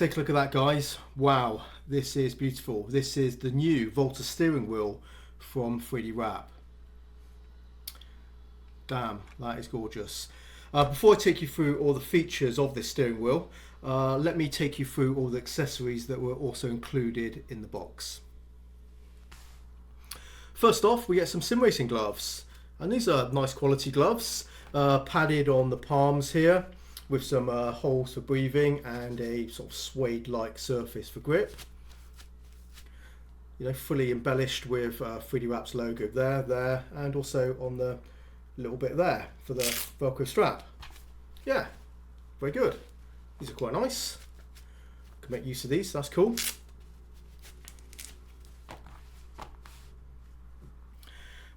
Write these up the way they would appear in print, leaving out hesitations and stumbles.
Take a look at that, guys. Wow, this is beautiful. This is the new Volta steering wheel from 3DRAP. Damn, that is gorgeous. Before I take you through all the features of this steering wheel, let me take you through all the accessories that were also included in the box. First off, we get some sim racing gloves, and these are nice quality gloves, padded on the palms here with some holes for breathing and a sort of suede-like surface for grip. You know, fully embellished with 3DRAP's logo there, and also on the little bit there for the Velcro strap. Yeah, very good. These are quite nice. Can make use of these, that's cool.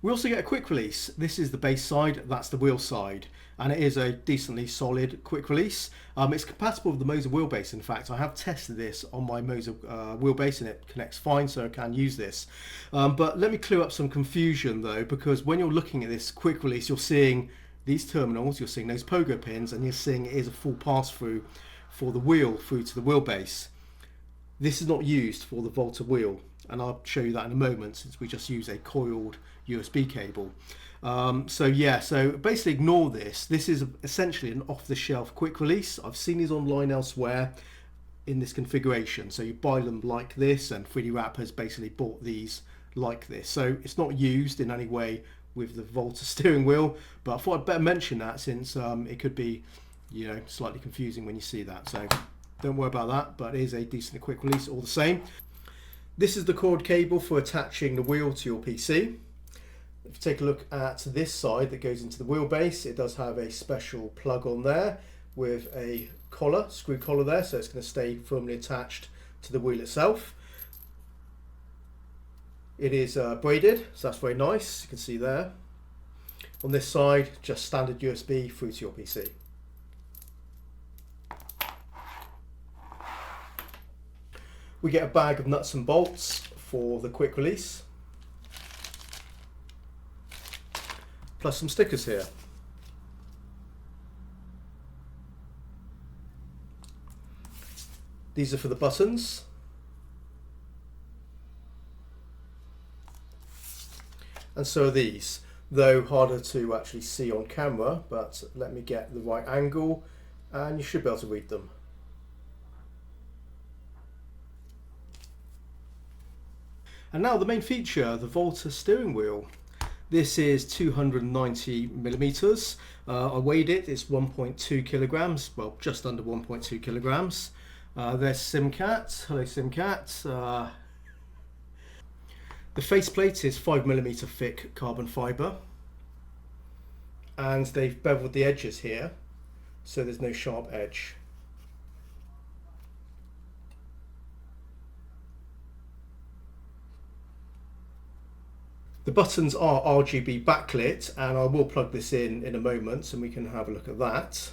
We also get a quick release. This is the base side, that's the wheel side, and it is a decently solid quick release. It's compatible with the Moser wheelbase. In fact, I have tested this on my Moser wheelbase and it connects fine, so I can use this. But let me clear up some confusion though, because when you're looking at this quick release, you're seeing these terminals, you're seeing those pogo pins, and you're seeing it is a full pass-through for the wheel through to the wheelbase. This is not used for the Volta wheel, and I'll show you that in a moment, since we just use a coiled USB cable. So basically ignore this. This is essentially an off-the-shelf quick release. I've seen these online elsewhere in this configuration. So you buy them like this, and 3DRAP has basically bought these like this. So it's not used in any way with the Volta steering wheel, but I thought I'd better mention that, since it could be, you know, slightly confusing when you see that. So don't worry about that, but it is a decent quick release all the same. This is the cord cable for attaching the wheel to your PC. If you take a look at this side that goes into the wheelbase, it does have a special plug on there with a collar, screw collar there, so it's going to stay firmly attached to the wheel itself. It is braided, so that's very nice, you can see there. On this side, just standard USB through to your PC. We get a bag of nuts and bolts for the quick release, plus some stickers here. These are for the buttons. And so are these, though harder to actually see on camera, but let me get the right angle and you should be able to read them. And now the main feature, the Volta steering wheel. This is 290 millimeters. I weighed it, it's 1.2 kilograms, well, just under 1.2 kilograms. There's SimCat, hello SimCat. The faceplate is 5mm thick carbon fibre, and they've beveled the edges here, so there's no sharp edge. The buttons are RGB backlit, and I will plug this in a moment and we can have a look at that.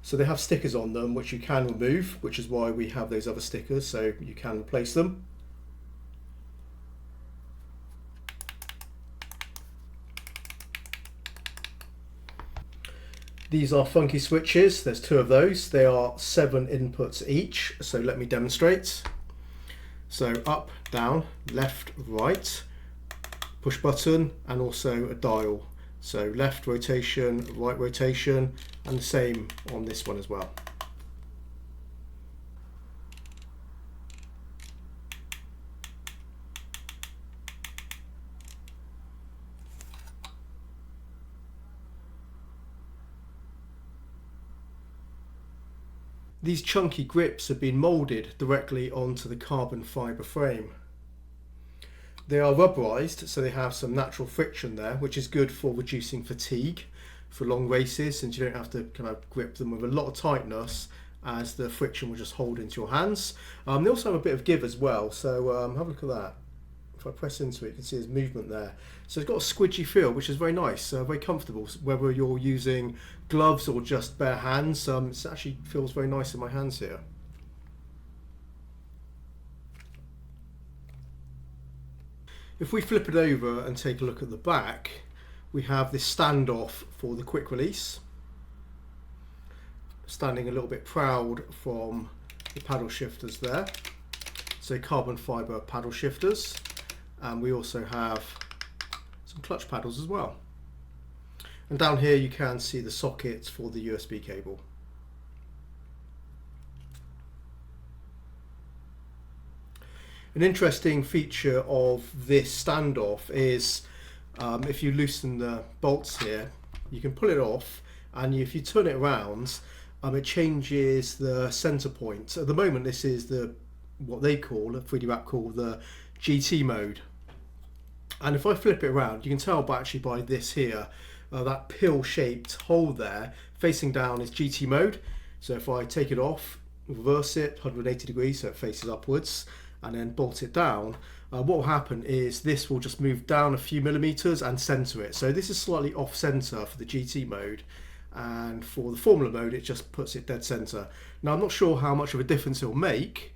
So they have stickers on them which you can remove, which is why we have those other stickers, so you can replace them. These are funky switches, there's two of those. They are 7 inputs each, so let me demonstrate. So up, down, left, right, push button, and also a dial. So left rotation, right rotation, and the same on this one as well. These chunky grips have been moulded directly onto the carbon fibre frame. They are rubberized, so they have some natural friction there, which is good for reducing fatigue for long races, since you don't have to kind of grip them with a lot of tightness, as the friction will just hold into your hands. They also have a bit of give as well, so have a look at that. If I press into it, you can see there's movement there. So it's got a squidgy feel, which is very nice, very comfortable. Whether you're using gloves or just bare hands, it actually feels very nice in my hands here. If we flip it over and take a look at the back, we have this standoff for the quick release. standing a little bit proud from the paddle shifters there. So carbon fibre paddle shifters, and we also have some clutch paddles as well. And down here you can see the sockets for the USB cable. An interesting feature of this standoff is if you loosen the bolts here, you can pull it off, and if you turn it around, it changes the center point. At the moment, this is what they call, 3DRAP call, the GT mode. And if I flip it around, you can tell actually by this here, that pill-shaped hole there facing down is GT mode. So if I take it off, reverse it 180 degrees so it faces upwards, and then bolt it down, what will happen is this will just move down a few millimeters and center it. So this is slightly off center for the GT mode, and for the Formula mode it just puts it dead center. Now I'm not sure how much of a difference it will make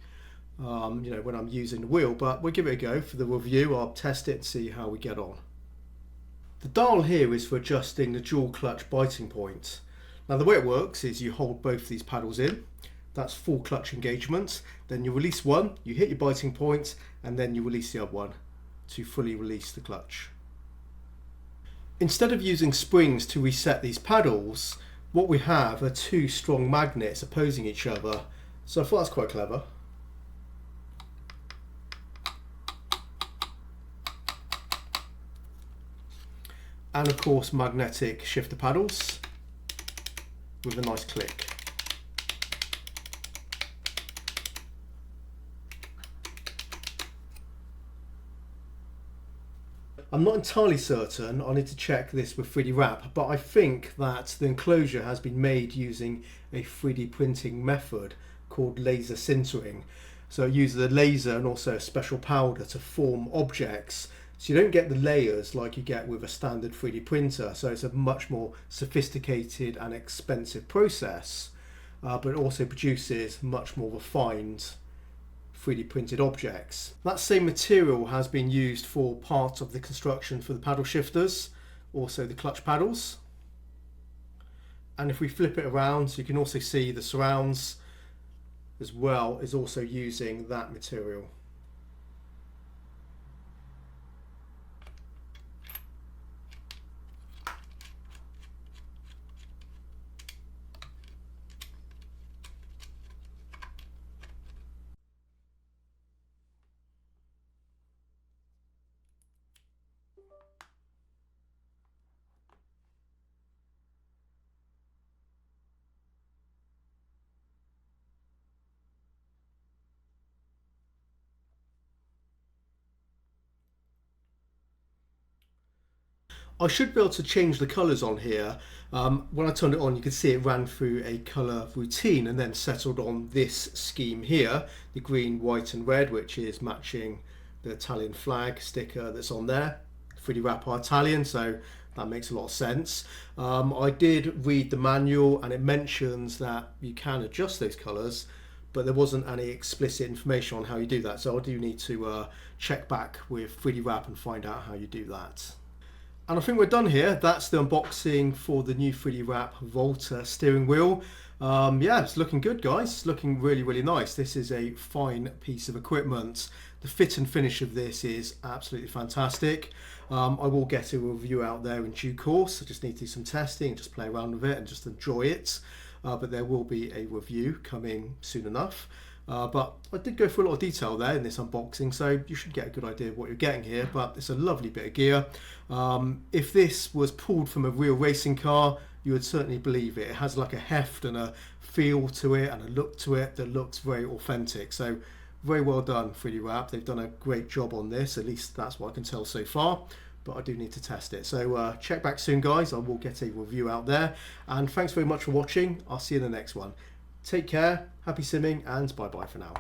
when I'm using the wheel, but we'll give it a go for the review. I'll test it and see how we get on. The dial here is for adjusting the dual clutch biting point. Now the way it works is you hold both these paddles in. That's full clutch engagement. Then you release one, you hit your biting point, and then you release the other one to fully release the clutch. Instead of using springs to reset these paddles, what we have are two strong magnets opposing each other. So I thought that's quite clever. And of course magnetic shifter paddles with a nice click. I'm not entirely certain, I need to check this with 3DRAP, but I think that the enclosure has been made using a 3D printing method called laser sintering. So it uses a laser and also a special powder to form objects. So you don't get the layers like you get with a standard 3D printer. So it's a much more sophisticated and expensive process, but it also produces much more refined 3D printed objects. That same material has been used for part of the construction for the paddle shifters, also the clutch paddles. And if we flip it around, so you can also see the surrounds as well is also using that material. I should be able to change the colours on here. When I turned it on, you could see it ran through a colour routine and then settled on this scheme here, the green, white and red, which is matching the Italian flag sticker that's on there. 3DRAP are Italian, so that makes a lot of sense. I did read the manual and it mentions that you can adjust those colours, but there wasn't any explicit information on how you do that. So I do need to check back with 3DRAP and find out how you do that. And I think we're done here. That's the unboxing for the new 3DRAP VOTA steering wheel. Yeah, it's looking good, guys. It's looking really, really nice. This is a fine piece of equipment. The fit and finish of this is absolutely fantastic. I will get a review out there in due course. I just need to do some testing, just play around with it and just enjoy it. But there will be a review coming soon enough. But I did go through a lot of detail there in this unboxing, so you should get a good idea of what you're getting here. But it's a lovely bit of gear. If this was pulled from a real racing car, you would certainly believe it. It has like a heft and a feel to it and a look to it that looks very authentic. So very well done, 3DRAP. They've done a great job on this, at least that's what I can tell so far. But I do need to test it. So check back soon, guys. I will get a review out there. And thanks very much for watching. I'll see you in the next one. Take care, happy simming, and bye-bye for now.